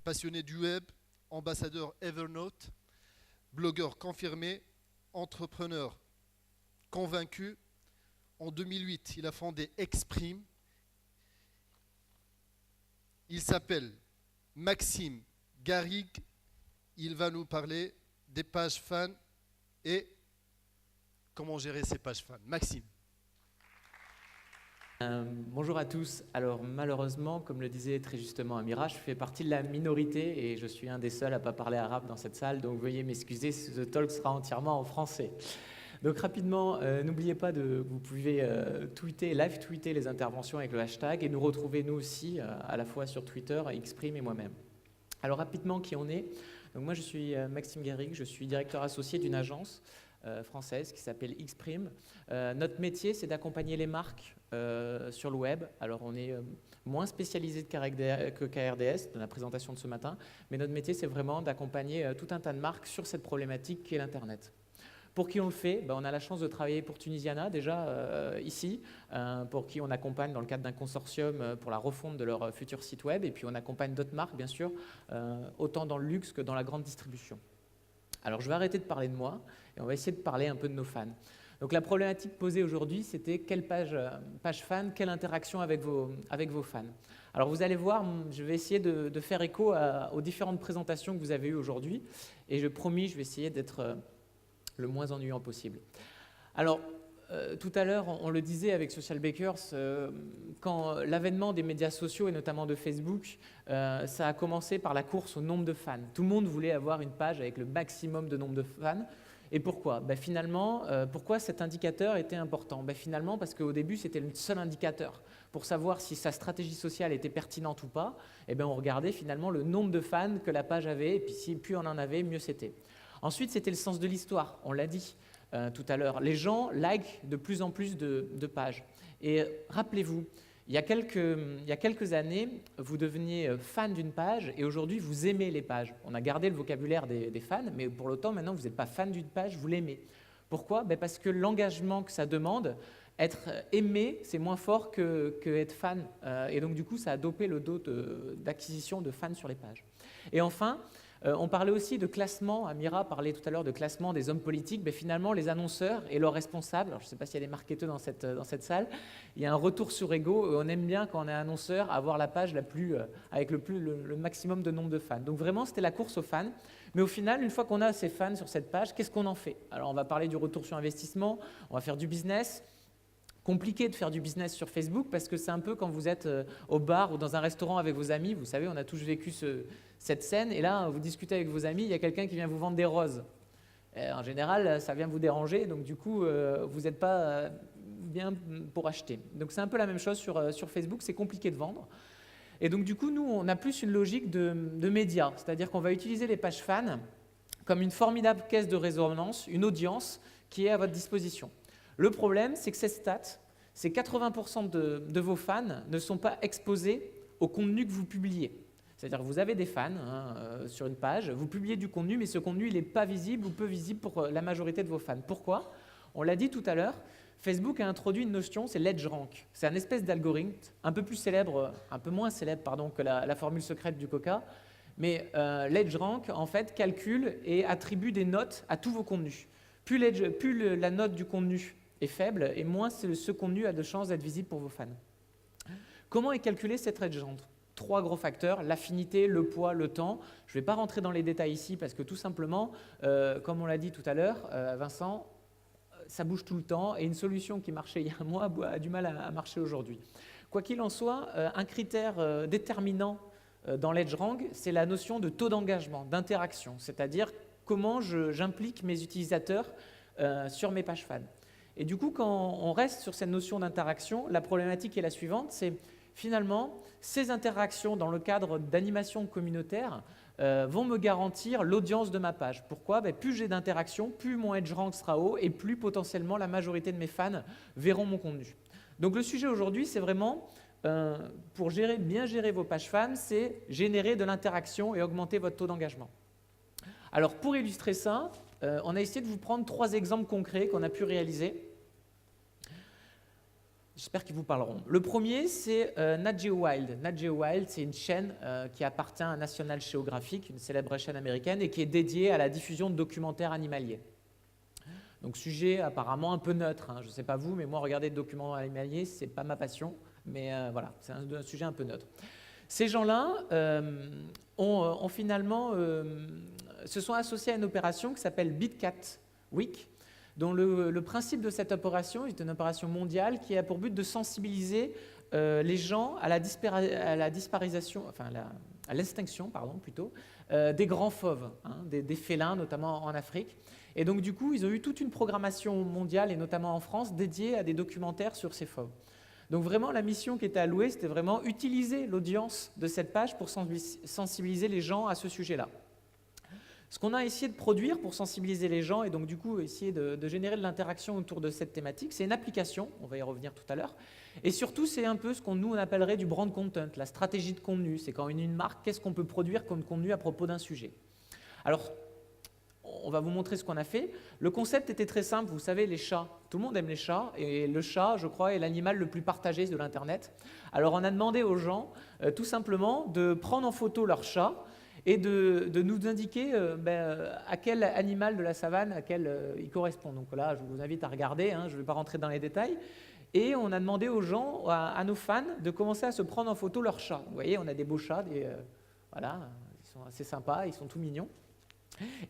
Passionné du web, ambassadeur Evernote, blogueur confirmé, entrepreneur convaincu. En 2008, il a fondé Exprime. Il s'appelle Maxime Garrigue. Il va nous parler des pages fans et comment gérer ces pages fans. Maxime. Bonjour à tous. Alors malheureusement, comme le disait très justement Amira, je fais partie de la minorité et je suis un des seuls à ne pas parler arabe dans cette salle, donc veuillez m'excuser si ce talk sera entièrement en français. Donc rapidement, n'oubliez pas que vous pouvez live tweeter les interventions avec le hashtag et nous retrouver nous aussi à la fois sur Twitter, Exprime et moi-même. Alors rapidement, qui on est? Donc moi je suis Maxime Garrigue, je suis directeur associé d'une agence française qui s'appelle Exprime. Notre métier, c'est d'accompagner les marques sur le web. Alors on est moins spécialisé que KRDS dans la présentation de ce matin, mais notre métier, c'est vraiment d'accompagner tout un tas de marques sur cette problématique qu'est l'Internet. Pour qui on le fait? On a la chance de travailler pour Tunisiana déjà ici, pour qui on accompagne dans le cadre d'un consortium pour la refonte de leur futur site web, et puis on accompagne d'autres marques bien sûr, autant dans le luxe que dans la grande distribution. Alors je vais arrêter de parler de moi et on va essayer de parler un peu de nos fans. Donc la problématique posée aujourd'hui, c'était quelle page fan, quelle interaction avec vos fans. Alors vous allez voir, je vais essayer de faire écho aux différentes présentations que vous avez eues aujourd'hui et je promis, je vais essayer d'être le moins ennuyant possible. Alors tout à l'heure, on le disait avec Social Bakers, quand l'avènement des médias sociaux et notamment de Facebook, ça a commencé par la course au nombre de fans. Tout le monde voulait avoir une page avec le maximum de nombre de fans. Et pourquoi? Finalement, pourquoi cet indicateur était important? Finalement, parce qu'au début, c'était le seul indicateur. Pour savoir si sa stratégie sociale était pertinente ou pas, on regardait finalement le nombre de fans que la page avait, et puis si plus on en avait, mieux c'était. Ensuite, c'était le sens de l'histoire, on l'a dit tout à l'heure. Les gens likent de plus en plus de pages. Et rappelez-vous, il y a quelques années, vous deveniez fan d'une page et aujourd'hui, vous aimez les pages. On a gardé le vocabulaire des fans, mais pour l'autant, maintenant, vous n'êtes pas fan d'une page, vous l'aimez. Pourquoi? Parce que l'engagement que ça demande, être aimé, c'est moins fort que être fan. Et donc, du coup, ça a dopé le dos d'acquisition de fans sur les pages. Et enfin, on parlait aussi de classement, Amira parlait tout à l'heure de classement des hommes politiques, finalement les annonceurs et leurs responsables, alors je ne sais pas s'il y a des marketeurs dans cette salle, il y a un retour sur ego, on aime bien quand on est annonceur avoir la page avec le maximum de nombre de fans. Donc vraiment c'était la course aux fans, mais au final une fois qu'on a ces fans sur cette page, qu'est-ce qu'on en fait? Alors on va parler du retour sur investissement, on va faire du business. Compliqué de faire du business sur Facebook parce que c'est un peu quand vous êtes au bar ou dans un restaurant avec vos amis, vous savez, on a tous vécu cette scène et là, vous discutez avec vos amis, il y a quelqu'un qui vient vous vendre des roses. En général, ça vient vous déranger, donc du coup, vous n'êtes pas bien pour acheter. Donc c'est un peu la même chose sur Facebook, c'est compliqué de vendre. Et donc du coup, nous, on a plus une logique de médias, c'est-à-dire qu'on va utiliser les pages fans comme une formidable caisse de résonance, une audience qui est à votre disposition. Le problème, c'est que ces stats, c'est 80% de vos fans ne sont pas exposés au contenu que vous publiez. C'est-à-dire que vous avez des fans sur une page, vous publiez du contenu, mais ce contenu, il n'est pas visible ou peu visible pour la majorité de vos fans. Pourquoi? On l'a dit tout à l'heure, Facebook a introduit une notion, c'est l'EdgeRank. C'est un espèce d'algorithme un peu moins célèbre que la formule secrète du Coca, mais l'EdgeRank, en fait, calcule et attribue des notes à tous vos contenus. Plus la note du contenu est faible et moins ce contenu a de chances d'être visible pour vos fans. Comment est calculé cette EdgeRank? 3 gros facteurs, l'affinité, le poids, le temps. Je ne vais pas rentrer dans les détails ici parce que tout simplement, comme on l'a dit tout à l'heure, Vincent, ça bouge tout le temps et une solution qui marchait il y a un mois a du mal à marcher aujourd'hui. Quoi qu'il en soit, un critère déterminant dans l'EdgeRank, c'est la notion de taux d'engagement, d'interaction, c'est-à-dire comment j'implique mes utilisateurs sur mes pages fans. Et du coup, quand on reste sur cette notion d'interaction, la problématique est la suivante, c'est finalement, ces interactions dans le cadre d'animation communautaire vont me garantir l'audience de ma page. Pourquoi? Plus j'ai d'interactions, plus mon EdgeRank sera haut et plus potentiellement la majorité de mes fans verront mon contenu. Donc le sujet aujourd'hui, c'est vraiment, pour bien gérer vos pages fans, c'est générer de l'interaction et augmenter votre taux d'engagement. Alors pour illustrer ça, on a essayé de vous prendre 3 exemples concrets qu'on a pu réaliser. J'espère qu'ils vous parleront. Le premier, c'est Nat Geo Wild. Nat Geo Wild, c'est une chaîne qui appartient à National Geographic, une célèbre chaîne américaine, et qui est dédiée à la diffusion de documentaires animaliers. Donc sujet apparemment un peu neutre, hein. Je ne sais pas vous, mais moi regarder des documents animaliers, ce n'est pas ma passion, mais voilà, c'est un sujet un peu neutre. Ces gens-là ont finalement se sont associés à une opération qui s'appelle Big Cat Week, dont le principe de cette opération est une opération mondiale qui a pour but de sensibiliser les gens à la disparition, enfin à l'extinction, pardon, plutôt, des grands fauves, hein, des félins, notamment en Afrique. Et donc, du coup, ils ont eu toute une programmation mondiale, et notamment en France, dédiée à des documentaires sur ces fauves. Donc, vraiment, la mission qui était allouée, c'était vraiment utiliser l'audience de cette page pour sensibiliser les gens à ce sujet-là. Ce qu'on a essayé de produire pour sensibiliser les gens, et donc, du coup, essayer de générer de l'interaction autour de cette thématique, c'est une application, on va y revenir tout à l'heure, et surtout, c'est un peu ce qu'on nous appellerait du brand content, la stratégie de contenu. C'est quand une marque, qu'est-ce qu'on peut produire comme contenu à propos d'un sujet. Alors, on va vous montrer ce qu'on a fait. Le concept était très simple, vous savez, les chats. Tout le monde aime les chats, et le chat, je crois, est l'animal le plus partagé de l'Internet. Alors, on a demandé aux gens, tout simplement, de prendre en photo leur chat et de nous indiquer à quel animal de la savane il correspond. Donc là, je vous invite à regarder, hein, je ne vais pas rentrer dans les détails. Et on a demandé aux gens, à nos fans, de commencer à se prendre en photo leurs chats. Vous voyez, on a des beaux chats, voilà, ils sont assez sympas, ils sont tout mignons.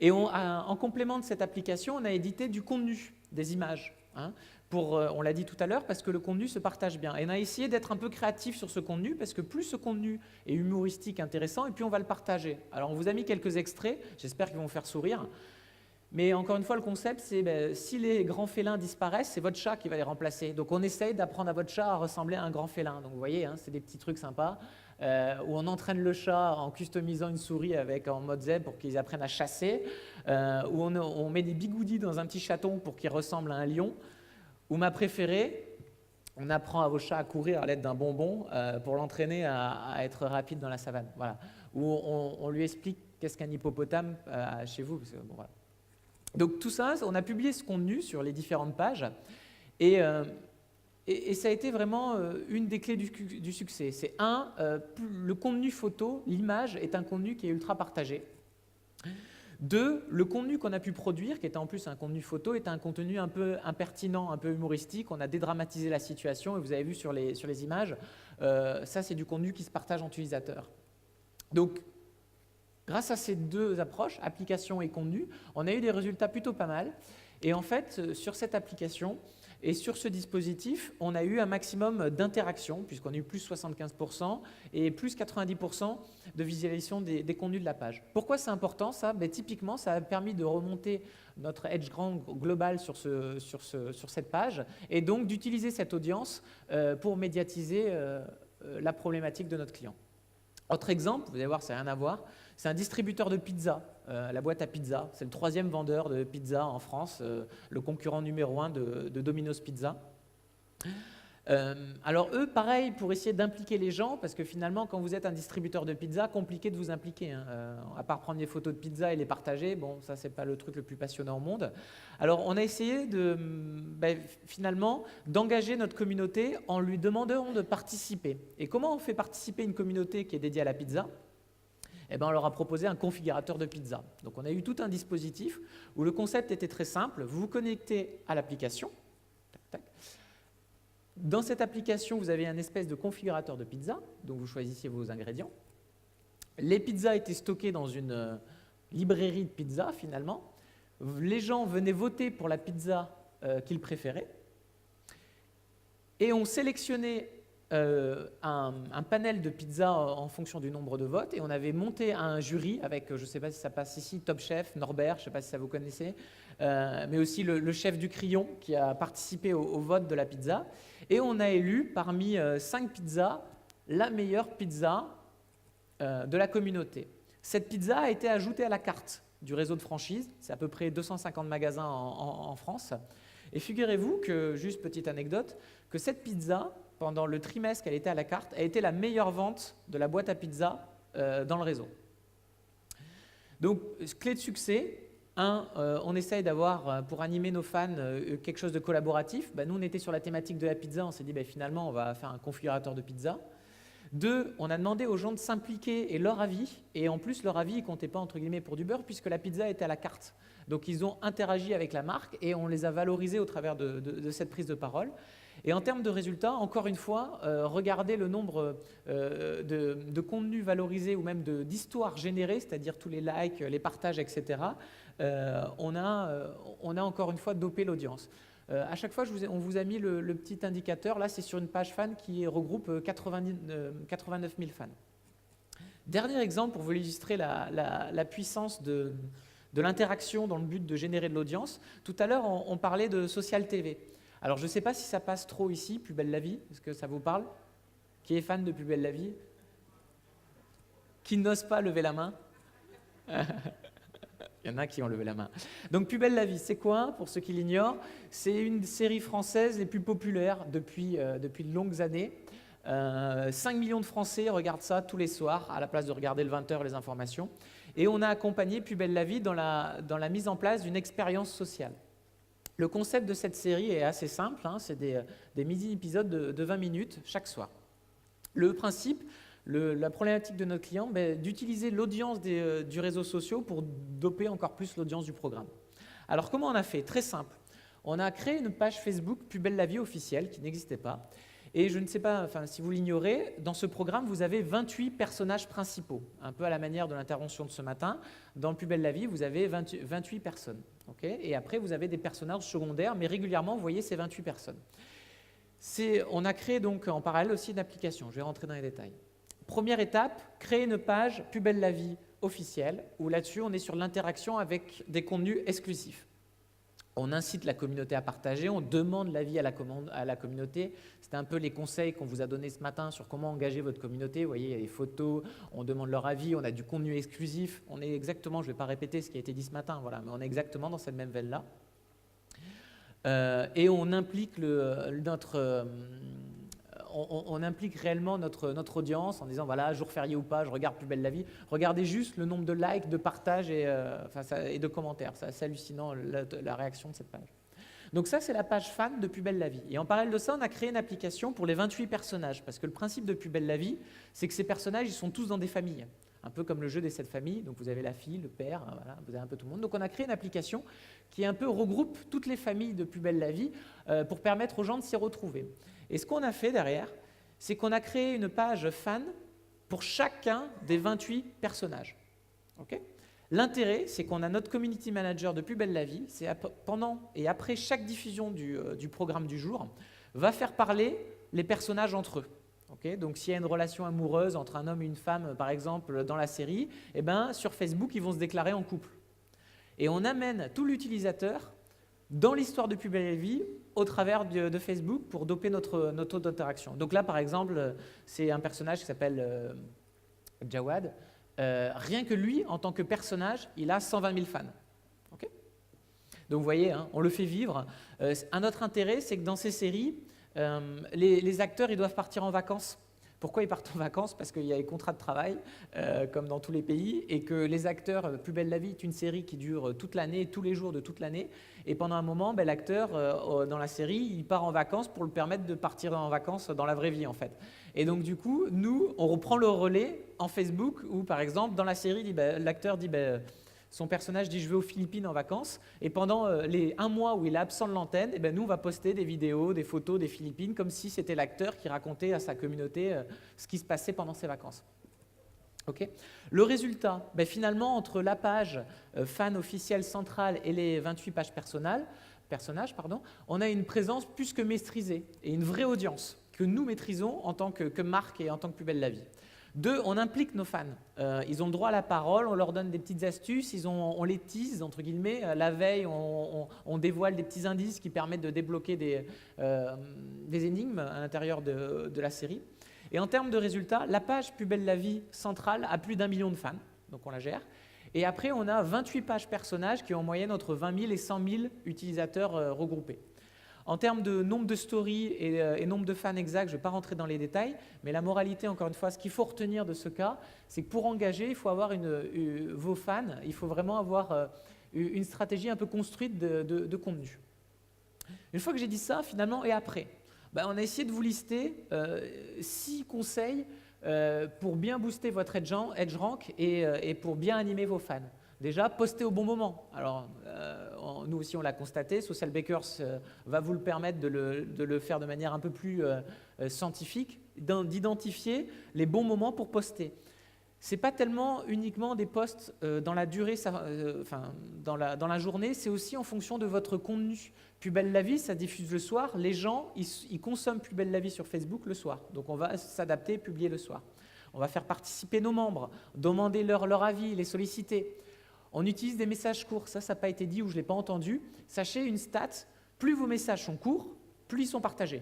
Et en complément de cette application, on a édité du contenu, des images, hein, on l'a dit tout à l'heure, parce que le contenu se partage bien. Et on a essayé d'être un peu créatif sur ce contenu, parce que plus ce contenu est humoristique, intéressant, et puis on va le partager. Alors on vous a mis quelques extraits, j'espère qu'ils vont vous faire sourire. Mais encore une fois, le concept, c'est si les grands félins disparaissent, c'est votre chat qui va les remplacer. Donc on essaye d'apprendre à votre chat à ressembler à un grand félin. Donc vous voyez, hein, c'est des petits trucs sympas. Où on entraîne le chat en customisant une souris en mode zèbre pour qu'ils apprennent à chasser, où on met des bigoudis dans un petit chaton pour qu'il ressemble à un lion, ou ma préférée, on apprend à vos chats à courir à l'aide d'un bonbon pour l'entraîner à être rapide dans la savane. Voilà. Où on lui explique qu'est-ce qu'un hippopotame chez vous. Parce que, bon, voilà. Donc tout ça, on a publié ce contenu sur les différentes pages, et ça a été vraiment une des clés du succès. C'est le contenu photo, l'image est un contenu qui est ultra partagé. 2, le contenu qu'on a pu produire, qui était en plus un contenu photo, est un contenu un peu impertinent, un peu humoristique. On a dédramatisé la situation, et vous avez vu sur les images, ça c'est du contenu qui se partage entre utilisateurs. Donc, grâce à ces deux approches, application et contenu, on a eu des résultats plutôt pas mal. Et en fait, sur cette application et sur ce dispositif, on a eu un maximum d'interactions, puisqu'on a eu plus 75% et plus 90% de visualisation des contenus de la page. Pourquoi c'est important ça ? Typiquement, ça a permis de remonter notre edge global sur cette page, et donc d'utiliser cette audience pour médiatiser la problématique de notre client. Autre exemple, vous allez voir, ça n'a rien à voir, c'est un distributeur de pizza, la boîte à pizza. C'est le 3e vendeur de pizza en France, le concurrent numéro 1 de Domino's Pizza. Alors eux, pareil, pour essayer d'impliquer les gens, parce que finalement, quand vous êtes un distributeur de pizza, compliqué de vous impliquer, hein. À part prendre des photos de pizza et les partager, bon, ça c'est pas le truc le plus passionnant au monde. Alors on a essayé finalement d'engager notre communauté en lui demandant de participer. Et comment on fait participer une communauté qui est dédiée à la pizza ? On leur a proposé un configurateur de pizza. Donc on a eu tout un dispositif où le concept était très simple. Vous vous connectez à l'application. Dans cette application, vous avez un espèce de configurateur de pizza, donc vous choisissez vos ingrédients. Les pizzas étaient stockées dans une librairie de pizza finalement. Les gens venaient voter pour la pizza qu'ils préféraient. Et on sélectionnait un panel de pizzas en fonction du nombre de votes, et on avait monté un jury avec, je ne sais pas si ça passe ici, Top Chef, Norbert, je ne sais pas si ça vous connaissez, mais aussi le chef du Crillon qui a participé au vote de la pizza, et on a élu parmi 5 pizzas la meilleure pizza de la communauté. Cette pizza a été ajoutée à la carte du réseau de franchise, c'est à peu près 250 magasins en France, et figurez-vous que, juste petite anecdote, que cette pizza, pendant le trimestre qu'elle était à la carte, a été la meilleure vente de la boîte à pizza dans le réseau. Donc, clé de succès, On essaye d'avoir, pour animer nos fans, quelque chose de collaboratif. Nous, on était sur la thématique de la pizza, on s'est dit finalement, on va faire un configurateur de pizza. 2, on a demandé aux gens de s'impliquer et leur avis, et en plus leur avis, ils ne comptaient pas entre guillemets pour du beurre puisque la pizza était à la carte. Donc ils ont interagi avec la marque et on les a valorisés au travers de cette prise de parole. Et en termes de résultats, encore une fois, regardez le nombre de contenus valorisés ou même d'histoires générées, c'est-à-dire tous les likes, les partages, etc. On a encore une fois dopé l'audience. À chaque fois, on vous a mis le petit indicateur. Là, c'est sur une page fan qui regroupe 89 000 fans. Dernier exemple pour vous illustrer la puissance de l'interaction dans le but de générer de l'audience. Tout à l'heure, on parlait de Social TV. Alors, je ne sais pas si ça passe trop ici, Plus belle la vie. Est-ce que ça vous parle? Qui est fan de Plus belle la vie? Qui n'ose pas lever la main? Il y en a qui ont levé la main. Donc, Plus belle la vie, c'est quoi? Pour ceux qui l'ignorent, c'est une série française les plus populaires depuis de longues années. 5 millions de Français regardent ça tous les soirs, à la place de regarder le 20h les informations. Et on a accompagné Plus belle la vie dans la mise en place d'une expérience sociale. Le concept de cette série est assez simple, c'est des mini-épisodes de 20 minutes chaque soir. Le principe, la problématique de notre client, d'utiliser l'audience du réseau social pour doper encore plus l'audience du programme. Alors comment on a fait? Très simple. On a créé une page Facebook Plus belle la vie officielle qui n'existait pas. Et je ne sais pas si vous l'ignorez, dans ce programme, vous avez 28 personnages principaux, un peu à la manière de l'intervention de ce matin. Dans Plus belle la vie, vous avez 28 personnes. Okay, et après, vous avez des personnages secondaires, mais régulièrement, vous voyez ces 28 personnes. On a créé donc en parallèle aussi une application. Je vais rentrer dans les détails. Première étape, créer une page Plus belle la vie officielle, où là-dessus, on est sur l'interaction avec des contenus exclusifs. On incite la communauté à partager, on demande l'avis à la communauté. C'était un peu les conseils qu'on vous a donnés ce matin sur comment engager votre communauté. Vous voyez, il y a des photos, on demande leur avis, on a du contenu exclusif. On est exactement, je ne vais pas répéter ce qui a été dit ce matin, voilà, mais on est exactement dans cette même veine-là. Et on implique on implique réellement notre audience en disant voilà, jour férié ou pas, je regarde Plus belle la vie. Regardez juste le nombre de likes, de partages et de commentaires. C'est assez hallucinant la réaction de cette page. Donc ça, c'est la page fan de Plus belle la vie. Et en parallèle de ça, on a créé une application pour les 28 personnages. Parce que le principe de Plus belle la vie, c'est que ces personnages, ils sont tous dans des familles. Un peu comme le jeu des 7 familles. Donc vous avez la fille, le père, voilà, vous avez un peu tout le monde. Donc on a créé une application qui un peu regroupe toutes les familles de Plus belle la vie pour permettre aux gens de s'y retrouver. Et ce qu'on a fait derrière, c'est qu'on a créé une page fan pour chacun des 28 personnages. Okay, l'intérêt, c'est qu'on a notre community manager de Plus belle la vie, c'est pendant et après chaque diffusion du programme du jour, va faire parler les personnages entre eux. Okay, donc s'il y a une relation amoureuse entre un homme et une femme, par exemple, dans la série, sur Facebook, ils vont se déclarer en couple. Et on amène tout l'utilisateur dans l'histoire de Plus belle la vie au travers de Facebook pour doper notre taux d'interaction. Donc là, par exemple, c'est un personnage qui s'appelle Jawad. Rien que lui, en tant que personnage, il a 120 000 fans. Okay, donc vous voyez, on le fait vivre. Un autre intérêt, c'est que dans ces séries, les acteurs ils doivent partir en vacances. Pourquoi ils partent en vacances? Parce qu'il y a les contrats de travail, comme dans tous les pays, et que les acteurs, Plus belle la vie est une série qui dure toute l'année, tous les jours de toute l'année, et pendant un moment, l'acteur, dans la série, il part en vacances pour le permettre de partir en vacances dans la vraie vie, en fait. Et donc, du coup, nous, on reprend le relais en Facebook, où, par exemple, dans la série, l'acteur dit... son personnage dit « je vais aux Philippines en vacances » et pendant les 1 mois où il est absent de l'antenne, nous, on va poster des vidéos, des photos des Philippines comme si c'était l'acteur qui racontait à sa communauté ce qui se passait pendant ses vacances. Okay, le résultat, finalement, entre la page fan officielle centrale et les 28 pages personnages, on a une présence plus que maîtrisée et une vraie audience que nous maîtrisons en tant que marque et en tant que Plus belle la vie. 2, on implique nos fans. Ils ont le droit à la parole, on leur donne des petites astuces, on les tease, entre guillemets. La veille, on dévoile des petits indices qui permettent de débloquer des énigmes à l'intérieur de la série. Et en termes de résultats, la page Plus belle la vie centrale a plus d'1 million de fans, donc on la gère. Et après, on a 28 pages personnages qui ont en moyenne entre 20 000 et 100 000 utilisateurs regroupés. En termes de nombre de stories et nombre de fans exacts, je ne vais pas rentrer dans les détails, mais la moralité, encore une fois, ce qu'il faut retenir de ce cas, c'est que pour engager, il faut avoir vos fans, il faut vraiment avoir une stratégie un peu construite de contenu. Une fois que j'ai dit ça, finalement, et après, on a essayé de vous lister 6 conseils pour bien booster votre EdgeRank et pour bien animer vos fans. Déjà, postez au bon moment. Alors, nous aussi, on l'a constaté. Social Bakers va vous le permettre de le faire de manière un peu plus scientifique, d'identifier les bons moments pour poster. Ce n'est pas tellement uniquement des posts dans la durée, dans la journée, c'est aussi en fonction de votre contenu. Plus belle la vie, ça diffuse le soir. Les gens, ils consomment Plus belle la vie sur Facebook le soir. Donc, on va s'adapter, publier le soir. On va faire participer nos membres, demander leur avis, les solliciter. On utilise des messages courts. Ça n'a pas été dit ou je ne l'ai pas entendu. Sachez une stat, plus vos messages sont courts, plus ils sont partagés.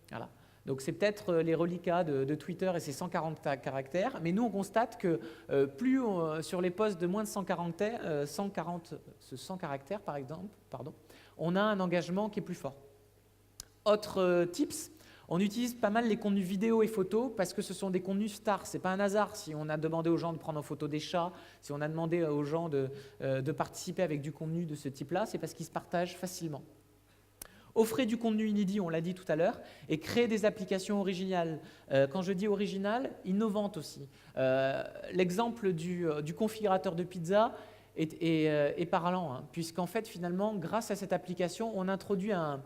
Voilà. Donc, c'est peut-être les reliquats de Twitter et ses 140 caractères. Mais nous, on constate que plus sur les posts de moins de 100 caractères, par exemple, on a un engagement qui est plus fort. Autre tips, on utilise pas mal les contenus vidéo et photos parce que ce sont des contenus stars. Ce n'est pas un hasard si on a demandé aux gens de prendre en photo des chats, si on a demandé aux gens de participer avec du contenu de ce type-là, c'est parce qu'ils se partagent facilement. Offrez du contenu inédit, on l'a dit tout à l'heure, et créez des applications originales. Quand je dis originales, innovantes aussi. L'exemple du configurateur de pizza est parlant, hein, puisqu'en fait, finalement, grâce à cette application, on introduit un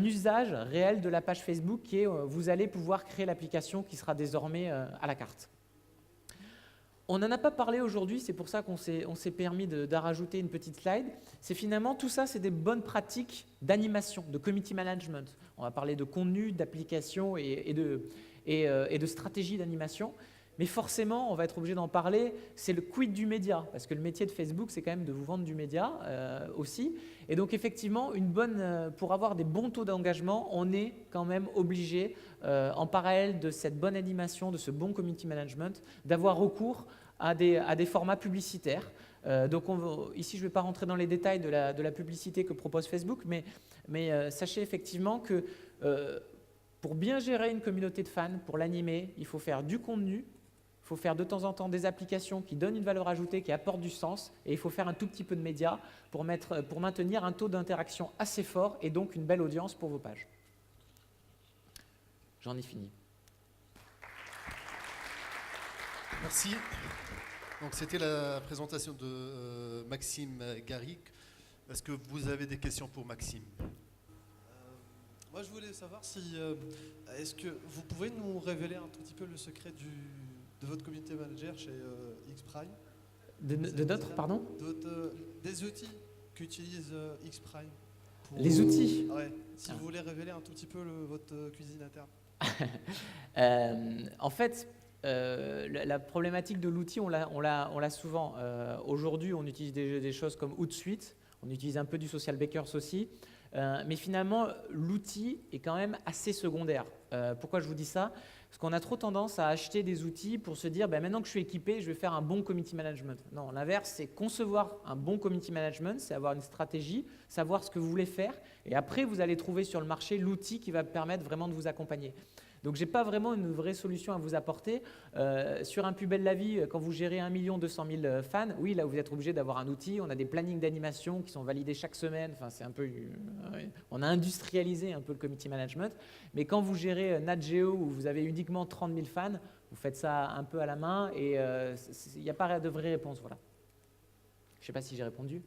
usage réel de la page Facebook qui est vous allez pouvoir créer l'application qui sera désormais à la carte. On n'en a pas parlé aujourd'hui, c'est pour ça qu'on s'est permis de rajouter une petite slide. C'est finalement tout ça, c'est des bonnes pratiques d'animation, de community management. On va parler de contenu, d'application et de stratégie d'animation. Mais forcément, on va être obligé d'en parler, c'est le quid du média, parce que le métier de Facebook, c'est quand même de vous vendre du média aussi. Et donc effectivement, pour avoir des bons taux d'engagement, on est quand même obligé, en parallèle de cette bonne animation, de ce bon community management, d'avoir recours à des formats publicitaires. Donc ici, je ne vais pas rentrer dans les détails de la publicité que propose Facebook, mais sachez effectivement que pour bien gérer une communauté de fans, pour l'animer, il faut faire du contenu, il faut faire de temps en temps des applications qui donnent une valeur ajoutée, qui apportent du sens, et il faut faire un tout petit peu de médias pour maintenir un taux d'interaction assez fort et donc une belle audience pour vos pages. J'en ai fini. Merci. Donc c'était la présentation de Maxime Garrigue. Est-ce que vous avez des questions pour Maxime ? Moi, je voulais savoir si est-ce que vous pouvez nous révéler un tout petit peu le secret de votre community manager chez Xprime ? De notre, pardon ? Des outils qu'utilise Xprime. Les outils ? Ouais. Si vous voulez révéler un tout petit peu votre cuisine interne. En fait, la problématique de l'outil, on l'a souvent. Aujourd'hui, on utilise des choses comme Hootsuite, on utilise un peu du Social Bakers aussi. Mais finalement, l'outil est quand même assez secondaire. Pourquoi je vous dis ça ? Parce qu'on a trop tendance à acheter des outils pour se dire maintenant que je suis équipé, je vais faire un bon community management. Non, l'inverse, c'est concevoir un bon community management, c'est avoir une stratégie, savoir ce que vous voulez faire, et après, vous allez trouver sur le marché l'outil qui va permettre vraiment de vous accompagner. Donc, je n'ai pas vraiment une vraie solution à vous apporter. Sur un Plus belle la vie, quand vous gérez 1 200 000 fans, oui, là, vous êtes obligé d'avoir un outil. On a des plannings d'animation qui sont validés chaque semaine. Enfin, c'est un peu, on a industrialisé un peu le community management. Mais quand vous gérez Nat Geo, où vous avez uniquement 30 000 fans, vous faites ça un peu à la main et il n'y a pas de vraie réponse. Voilà. Je ne sais pas si j'ai répondu.